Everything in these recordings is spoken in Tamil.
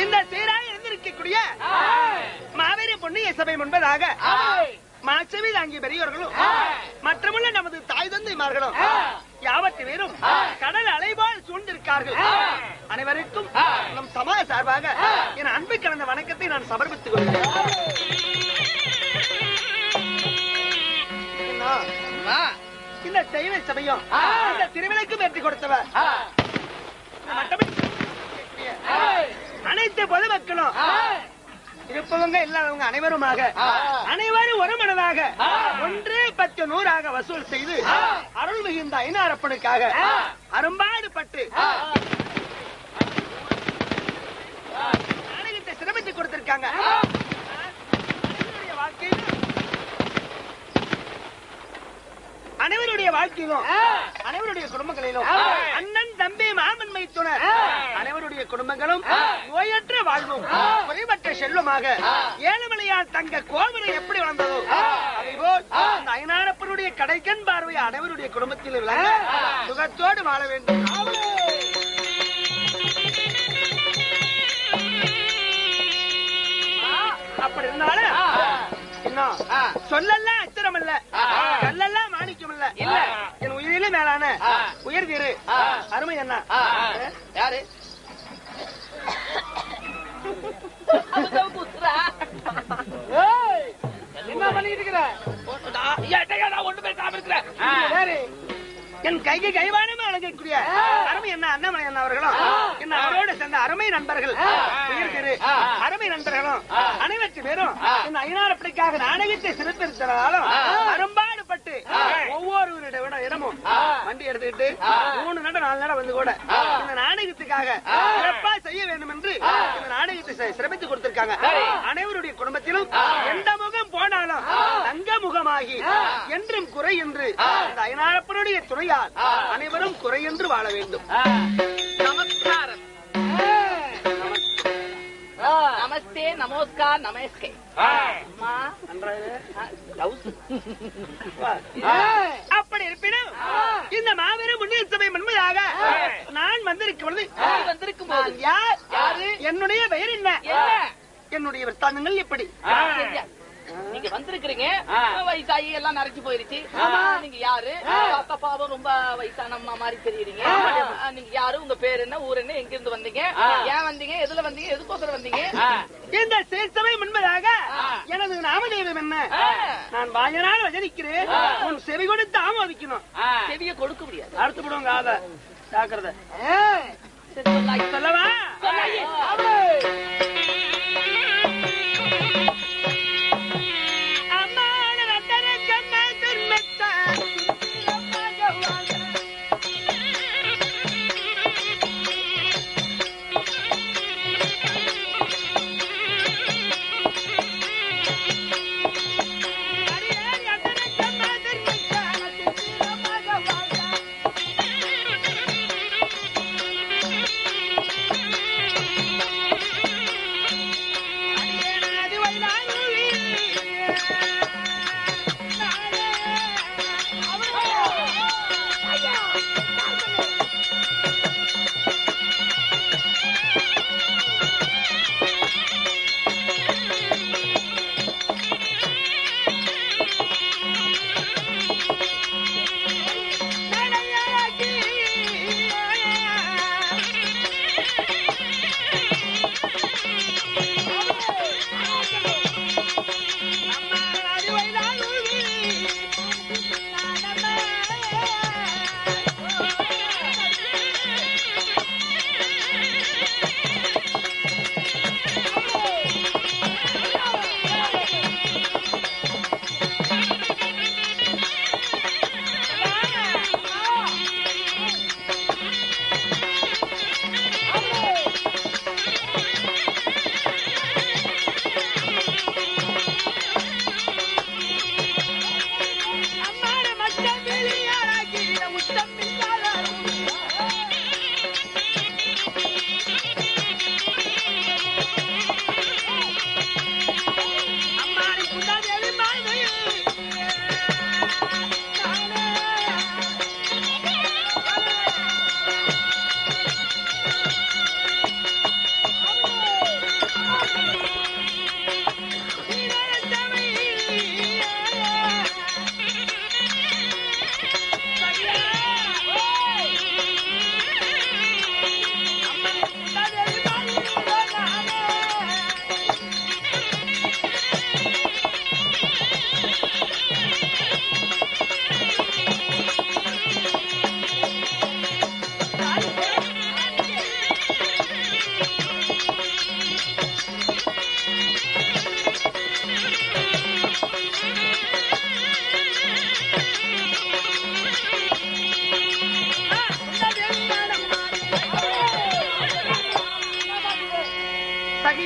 இந்த சீராக இருந்திருக்கக்கூடிய மாபெரும் புண்ணிய சபை முன்பதாக மாச்சவி தாங்கிய பெரியவர்களும் மற்றமுள்ள நமது தாய் தந்தைமார்களும் யாவத்து பேரும் கடல் அலைபால் சூழ்ந்திருக்கார்கள். அனைவருக்கும் நம் சமாஜ சார்பாக என் அன்பு கலந்த வணக்கத்தை நான் சமர்ப்பித்துக் கொள்கிறேன். இந்த தெய்வ சபையும் இந்த திருவிழைக்கு வெற்றி கொடுத்தவர் அனைத்து பொதுமக்களும் இருப்பவங்க இல்லாதவங்க அனைவருமாக அனைவரும் ஒரு மனதாக 1 10 100 வசூல் செய்து அருள் மிகுந்த ஐநாரப்பனுக்காக அரும்பாடுபட்டு நாடகத்தை சிரமித்து கொடுத்திருக்காங்க. அனைவருடைய வாழ்க்கையிலும் அனைவருடைய குடும்பங்களிலும் அண்ணன் தம்பி மாமன் மைத்துனர் அனைவருடைய குடும்பங்களும் நோயற்ற வாழ்வும் குறைவற்ற செல்வமாக ஏழுமலையால் தங்க கோவிலை எப்படி வந்ததோ அதேபோல் அந்த ஐநாரப்பனுடைய கடைக்கண் பார்வை அனைவருடைய குடும்பத்தில் விளங்க சுகத்தோடு வாழ வேண்டும். அப்படி இருந்தாலும் சொல்லல அச்சரம் அல்ல கல்லெல்லாம் மாணிக்கம் இல்ல இல்ல என் உயிரிலே மேலான உயர் தீரு அருமை என்ன யாரு என்ன பண்ணிட்டு இருக்கிற ஒண்ணு பேசாம இருக்கிற என் கைக்கு கைவானமே அழகக்கூடிய அருமை என்ன அண்ணாமலை அண்ணா அவர்களும் என்ன அவரோடு சேர்ந்த அருமை நண்பர்கள் உயர் திரு அருமை நண்பர்களும் அனைவற்று பேரும் இந்த ஐநாரப்படிக்காக நாடகத்தை சிறப்பிருந்தாலும் அரும்பாடுபட்டு ஒவ்வொரு இடமும் வண்டி எடுத்துக்கிட்டு 3 நடம் 4 நடம் வந்து கூட இந்த நாடகத்துக்காக சிறப்பா செய்ய வேண்டும் என்று இந்த நாடகத்தை சிறப்பித்து கொடுத்திருக்காங்க. அனைவருடைய குடும்பத்திலும் எந்த முகம் போனாலும் தங்க முகமாகி என்றும் குறை என்று இந்த ஐநாரப்பனுடைய துணையால் அனைவரும் குறை என்று வாழ வேண்டும். நமஸ்காரம். நமஸ்தே நமஸ்கார் நமஸ்கே. அப்படி இருப்பினும் இந்த மாபெரும் முன்னேற்ற சபை உண்மையாக நான் வந்திருக்கும் போது யாரு என்னுடைய பெயர் என்ன என்னுடைய விற்த்தாந்தங்கள் எப்படி நீங்க வந்திருக்கிறீங்க வயசாகி எல்லாம் நரைச்சு போயிருச்சு. நீங்க யாரு பாப்பாவும் ரொம்ப வயசான மாதிரி தெரியுறீங்க. நீங்க யாரு உங்க பேர் என்ன ஊர் என்ன எங்க இருந்து வந்தீங்க ஏன் வந்தீங்க எதுல வந்தீங்க எதுக்கோசரம் வந்தீங்க? இந்த சேர்த்தவை முன்பதாக எனது நாமதேவம் என்ன நான் வாயனால் வஜனிக்கிறேன் உன் செவி கொடுத்து ஆமோதிக்கணும். செவிய கொடுக்க முடியாது அடுத்து விடுவாங்க ஆத ஜாக்கிரதை சொல்லவா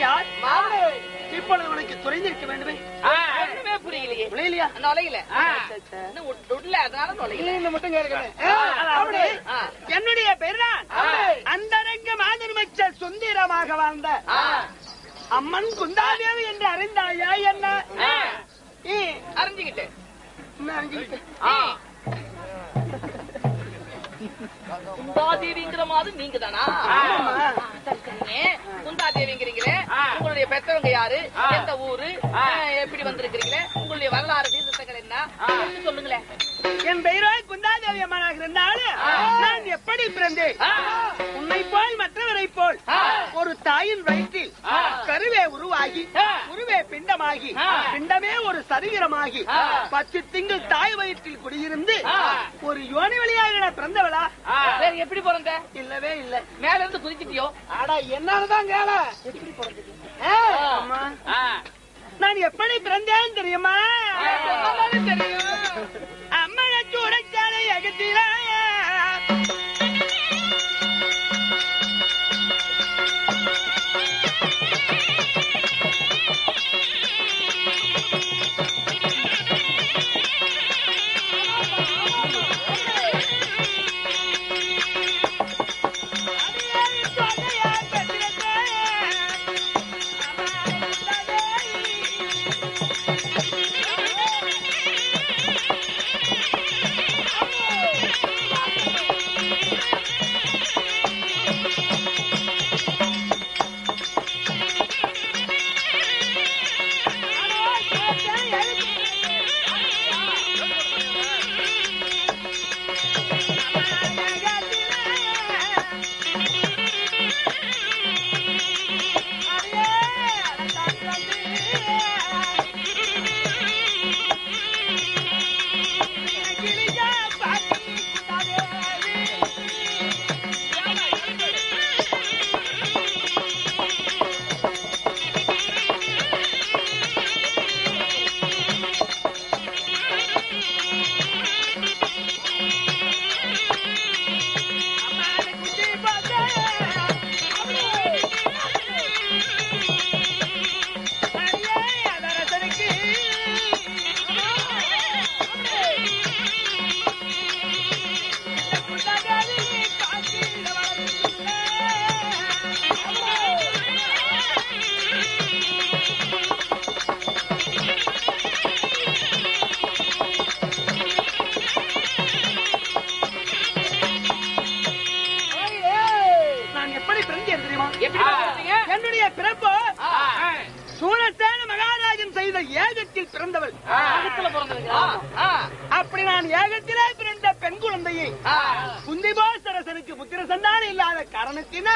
யார்? இப்பொழுது உனக்கு துறைந்திருக்க வேண்டுமே. ஒண்ணுமே புரியலையே. புரியலையா? நுழையில. இன்னும் உள்ள அதனால நுழையில. மட்டும் கேட்கிறேன். என்னுடைய பெயர் தான் அந்தரங்க மாதர்மச்சல் சுந்தரமாக வாழ்ந்த அம்மன் குந்தாதேவி என்று அறிந்தாயா என்ன? அறிஞ்சுக்கிட்டேன். குந்தாதேவிங்கிற மாதிரி நீங்க தானா? குந்தாதேவிங்கிறீங்களே, உங்களுடைய பெற்றவங்க யாரு, எந்த ஊரு, எப்படி வந்திருக்கிறீங்களே, உங்களுடைய வரலாறு தீர்த்தங்கள் என்ன சொல்லுங்களேன். என் பெயரோ குந்தாதேவி அம்மனாக இருந்தாலும் நான் எப்படி பிறந்தேன்? உன்னை போல் மற்றவரை போல் ஒரு தாயின் வயிற்றில் கருவே உருவாகி, உருவே பிண்டமாகி, பிண்டமே ஒரு சரீரமாகி 10 திங்கள் தாய் வயிற்றில் குடியிருந்து ஒரு யோனி வழியாக பிறந்தவளா? சரி, எப்படி பிறந்த? இல்லவே இல்ல. மேல இருந்து குதிச்சிட்டியோ? ஆடா என்னதான் கேள. எப்படி பிறந்தது? நான் எப்படி பிறந்தேன் தெரியுமா? தெரியும். அம்மனுக்கு உடைச்சாலை அகத்தில என்னுடைய பிறப்பு சூரசேன மகாராஜன் செய்த ஏகத்தில் பிறந்தவள். அப்படி நான் ஏகத்திலே பிறந்த பெண் குழந்தையை குந்திபோசரசனுக்கு புத்திர சந்தானம் இல்லாத காரணத்தினால்